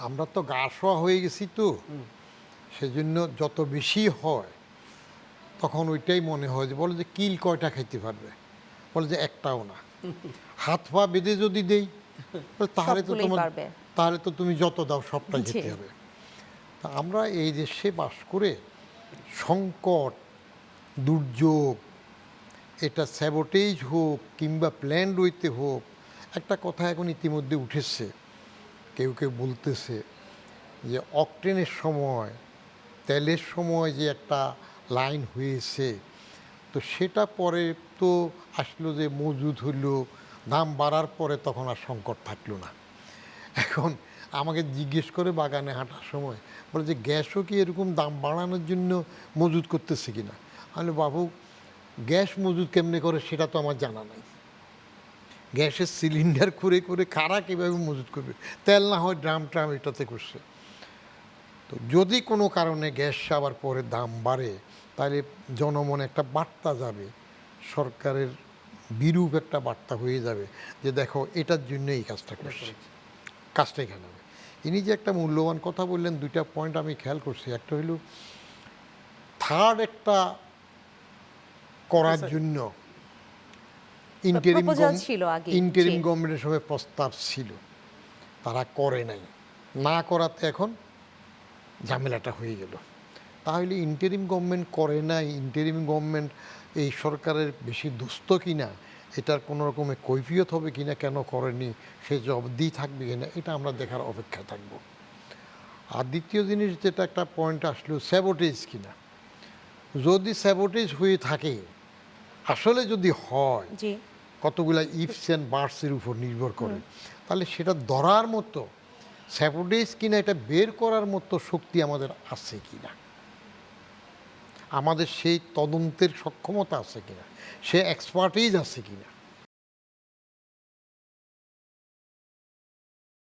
আমরা তো গা শোয়া হয়ে গেছি তো, সেজন্য যত বেশি হয় তখন ওইটাই মনে হয় যে বলে যে কিল কয়টা খাইতে পারবে, বলে যে একটাও না। হাত পা বেঁধে যদি দেই তাহলে তো সবগুলোই তোমার, পারবে। তাহলে তো তুমি যত দাও সবটাই জি। খেতে হবে। তা আমরা এই দেশে বাস করে সংকট, দুর্যোগ, এটা স্যাবোটেজ হোক কিংবা প্ল্যান্ড ওয়েতে হোক, একটা কথা এখন ইতিমধ্যে উঠেছে, কেউ কেউ বলতেছে যে অকটেনের সময়, তেলের সময় যে একটা লাইন হয়েছে, তো সেটা পরে তো আসলো যে মজুদ হইলো, দাম বাড়ার পরে তখন আর সংকট থাকলো না। এখন আমাকে জিজ্ঞেস করে বাগানে হাঁটার সময় বলে যে গ্যাসও কি এরকম দাম বাড়ানোর জন্য মজুদ করতেছে কিনা। আমি বাবু, গ্যাস মজুদ কেমনে করে সেটা তো আমার জানা নাই। গ্যাসের সিলিন্ডার করে করে কারা কীভাবে মজুদ করবে, তেল না হয় ড্রাম ট্রাম এটাতে করছে। তো যদি কোনো কারণে গ্যাস আবার পরে দাম বাড়ে, তাহলে জনমনে একটা বার্তা যাবে, সরকারের বিরূপ একটা বার্তা হয়ে যাবে যে দেখো এটার জন্য এই কাজটা করছে, কাজটা এখানে হবে। ইনি যে একটা মূল্যবান কথা বললেন, দুইটা পয়েন্ট আমি খেয়াল করছি। একটা হইল থার্ড একটা করার জন্য প্রপোজাল ছিল আগে। ইন্টারিম জি। গভর্নমেন্টের সময় প্রস্তাব ছিল, তারা করে নাই, না করাতে এখন ঝামেলাটা হয়ে গেল। তাহলে ইন্টারিম গভর্নমেন্ট করে নাই, ইন্টারিম গভর্নমেন্ট এই সরকারের বেশি দুস্থ কিনা, এটার কোনো রকমের কৈফিয়ত হবে কিনা, কেন করেনি সে জবাবদিহি থাকবে কিনা, এটা আমরা দেখার অপেক্ষা থাকব। আর দ্বিতীয় জিনিস যেটা একটা পয়েন্ট আসলো, স্যাবোটেজ কিনা। যদি স্যাবোটেজ হয়ে থাকে, আসলে যদি হয়, জি। কতগুলা ইফস অ্যান্ড বার্ডসের উপর নির্ভর করে, তাহলে সেটা ধরার মতো, স্যাবোটেজ কিনা এটা বের করার মতো শক্তি আমাদের আছে কিনা, আমাদের সেই তদন্তের সক্ষমতা আছে কিনা, সে এক্সপার্টিজ আছে কিনা।